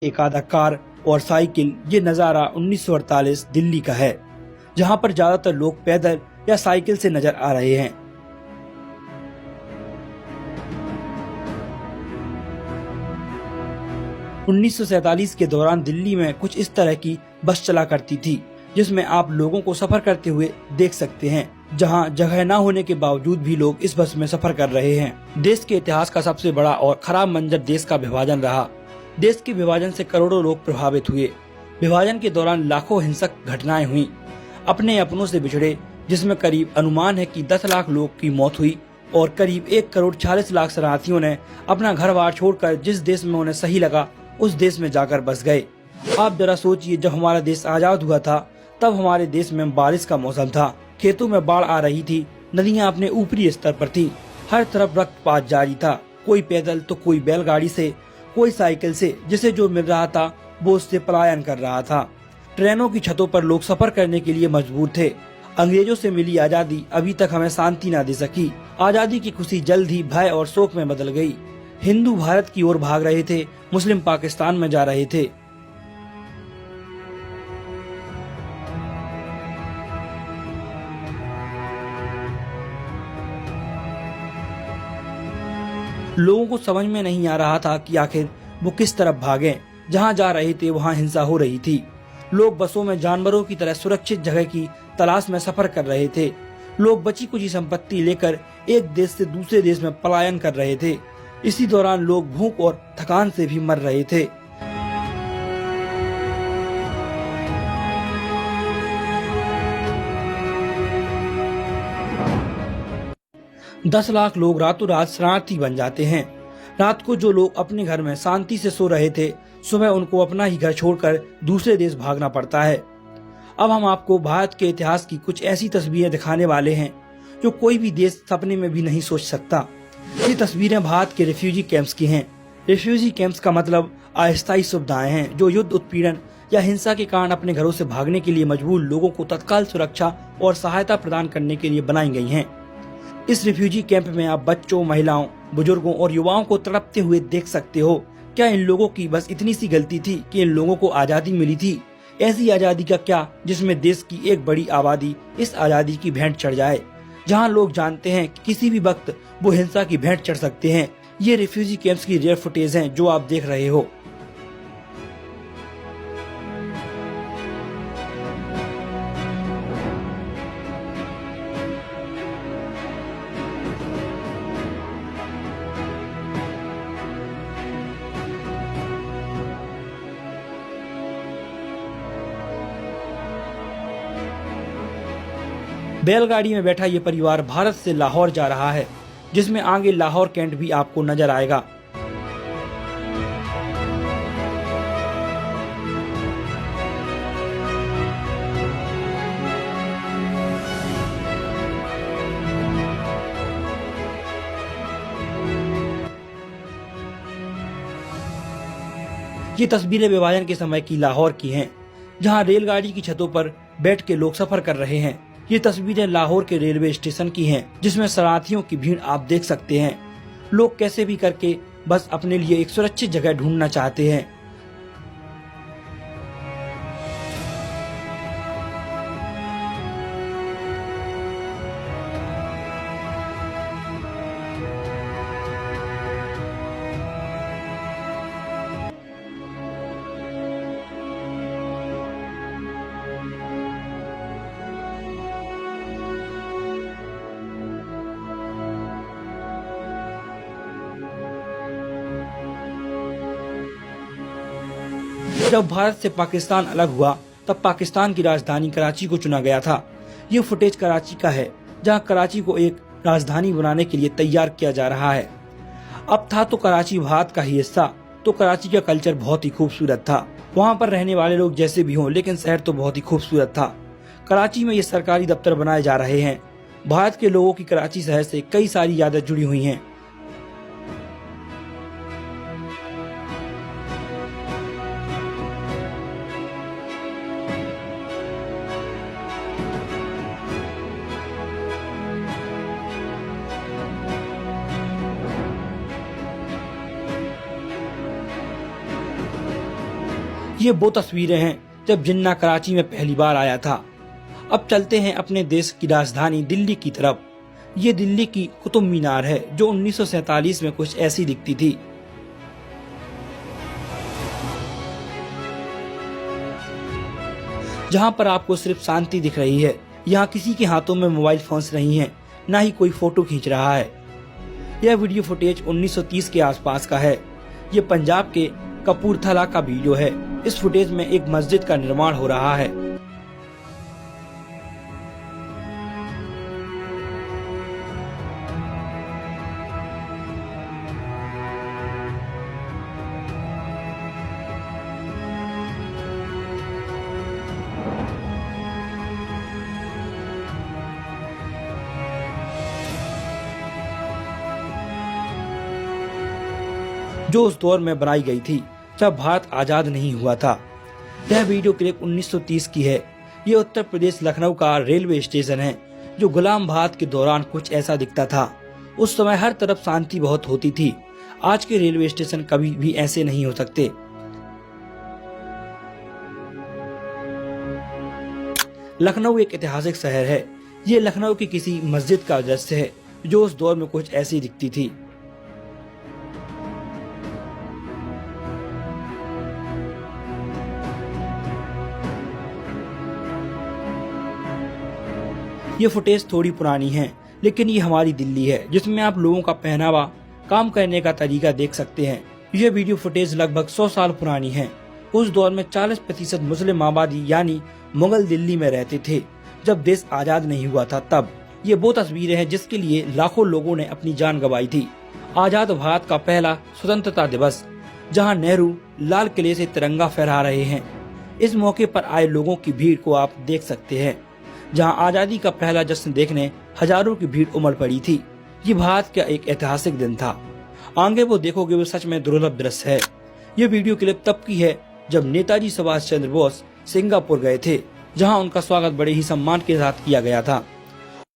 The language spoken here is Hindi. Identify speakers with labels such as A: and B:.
A: एक आधा कार और साइकिल। ये नज़ारा 1948 दिल्ली का है, जहां पर ज्यादातर लोग पैदल या साइकिल से नजर आ रहे हैं। उन्नीस के दौरान दिल्ली में कुछ इस तरह की बस चला करती थी, जिसमें आप लोगों को सफर करते हुए देख सकते हैं, जहां जगह न होने के बावजूद भी लोग इस बस में सफर कर रहे हैं। देश के इतिहास का सबसे बड़ा और खराब मंजर देश का विभाजन रहा। देश के विभाजन से करोड़ों लोग प्रभावित हुए। विभाजन के दौरान लाखों हिंसक घटनाएं हुई। अपने अपनों से बिछड़े, जिसमें करीब अनुमान है कि 10 लाख लोग की मौत हुई और करीब 1 करोड़ 40 लाख शरणार्थियों ने अपना घर बार छोड़कर जिस देश में उन्हें सही लगा उस देश में जाकर बस गए। आप जरा सोचिए, जब हमारा देश आजाद हुआ था तब हमारे देश में बारिश का मौसम था, खेतों में बाढ़ आ रही थी, नदियां अपने ऊपरी स्तर पर थी, हर तरफ रक्तपात जारी था। कोई पैदल तो कोई बैलगाड़ी से, कोई साइकिल से, जिसे जो मिल रहा था वो उससे पलायन कर रहा था। ट्रेनों की छतों पर लोग सफर करने के लिए मजबूर थे। अंग्रेजों से मिली आजादी अभी तक हमें शांति न दे सकी। आजादी की खुशी जल्द ही भय और शोक में बदल गई। हिंदू भारत की ओर भाग रहे थे, मुस्लिम पाकिस्तान में जा रहे थे। लोगों को समझ में नहीं आ रहा था कि आखिर वो किस तरफ भागें। जहां जा रहे थे वहां हिंसा हो रही थी। लोग बसों में जानवरों की तरह सुरक्षित जगह की तलाश में सफर कर रहे थे। लोग बची कुची संपत्ति लेकर एक देश से दूसरे देश में पलायन कर रहे थे। इसी दौरान लोग भूख और थकान से भी मर रहे थे। दस लाख लोग रातों रात शरणार्थी बन जाते हैं। रात को जो लोग अपने घर में शांति से सो रहे थे, सुबह उनको अपना ही घर छोड़कर दूसरे देश भागना पड़ता है। अब हम आपको भारत के इतिहास की कुछ ऐसी तस्वीरें दिखाने वाले हैं जो कोई भी देश सपने में भी नहीं सोच सकता। ये तस्वीरें भारत के रिफ्यूजी कैंप्स की हैं। रिफ्यूजी कैंप्स का मतलब अस्थायी सुविधाएं हैं, जो युद्ध, उत्पीड़न या हिंसा के कारण अपने घरों से भागने के लिए मजबूर लोगों को तत्काल सुरक्षा और सहायता प्रदान करने के लिए बनाई गई हैं। इस रिफ्यूजी कैंप में आप बच्चों, महिलाओं, बुजुर्गों और युवाओं को तड़पते हुए देख सकते हो। क्या इन लोगों की बस इतनी सी गलती थी कि इन लोगों को आजादी मिली थी? ऐसी आजादी का क्या जिसमें देश की एक बड़ी आबादी इस आजादी की भेंट चढ़ जाए, जहां लोग जानते हैं कि किसी भी वक्त वो हिंसा की भेंट चढ़ सकते हैं। ये रिफ्यूजी कैंप्स की रेयर फुटेज हैं जो आप देख रहे हो। बैलगाड़ी में बैठा ये परिवार भारत से लाहौर जा रहा है, जिसमें आगे लाहौर कैंट भी आपको नजर आएगा। ये तस्वीरें विभाजन के समय की लाहौर की हैं, जहां रेलगाड़ी की छतों पर बैठ के लोग सफर कर रहे हैं। ये तस्वीरें लाहौर के रेलवे स्टेशन की हैं, जिसमें शरणार्थियों की भीड़ आप देख सकते हैं। लोग कैसे भी करके बस अपने लिए एक सुरक्षित जगह ढूंढना चाहते हैं। जब भारत से पाकिस्तान अलग हुआ तब पाकिस्तान की राजधानी कराची को चुना गया था। ये फुटेज कराची का है, जहां कराची को एक राजधानी बनाने के लिए तैयार किया जा रहा है। अब था तो कराची भारत का ही हिस्सा, तो कराची का कल्चर बहुत ही खूबसूरत था। वहाँ पर रहने वाले लोग जैसे भी हों, लेकिन शहर तो बहुत ही खूबसूरत था। कराची में ये सरकारी दफ्तर बनाए जा रहे हैं। भारत के लोगों की कराची शहर से कई सारी यादें जुड़ी हुई हैं। ये वो तस्वीरें हैं जब जिन्ना कराची में पहली बार आया था। अब चलते हैं अपने देश की राजधानी दिल्ली की तरफ। ये दिल्ली की कुतुब मीनार है जो 1947 में कुछ ऐसी दिखती थी। जहां पर आपको सिर्फ शांति दिख रही है। यहाँ किसी के हाथों में मोबाइल फोन्स नहीं है, ना ही कोई फोटो खींच रहा है। यह वीडियो फुटेज 1930 के आसपास का है। ये पंजाब के कपूरथला का वीडियो है। इस फुटेज में एक मस्जिद का निर्माण हो रहा है। जो उस दौर में बनाई गई थी जब भारत आजाद नहीं हुआ था। यह वीडियो क्लिप 1930 की है। ये उत्तर प्रदेश लखनऊ का रेलवे स्टेशन है जो गुलाम भारत के दौरान कुछ ऐसा दिखता था। उस समय हर तरफ शांति बहुत होती थी। आज के रेलवे स्टेशन कभी भी ऐसे नहीं हो सकते। लखनऊ एक ऐतिहासिक शहर है। ये लखनऊ की किसी मस्जिद का दृश्य है जो उस दौर में कुछ ऐसी दिखती थी। ये फुटेज थोड़ी पुरानी है, लेकिन ये हमारी दिल्ली है जिसमें आप लोगों का पहनावा, काम करने का तरीका देख सकते हैं। यह वीडियो फुटेज लगभग 100 साल पुरानी है। उस दौर में 40% मुस्लिम आबादी यानी मुगल दिल्ली में रहते थे जब देश आजाद नहीं हुआ था। तब ये वो तस्वीरें हैं जिसके लिए लाखों लोगों ने अपनी जान गंवाई थी। आजाद भारत का पहला स्वतंत्रता दिवस, जहाँ नेहरू लाल किले से तिरंगा फहरा रहे हैं। इस मौके पर आए लोगों की भीड़ को आप देख सकते हैं, जहां आजादी का पहला जश्न देखने हजारों की भीड़ उमड़ पड़ी थी। ये भारत का एक ऐतिहासिक दिन था। आगे वो देखोगे वो सच में दुर्लभ दृश्य है। ये वीडियो क्लिप तब की है जब नेताजी सुभाष चंद्र बोस सिंगापुर गए थे, जहां उनका स्वागत बड़े ही सम्मान के साथ किया गया था।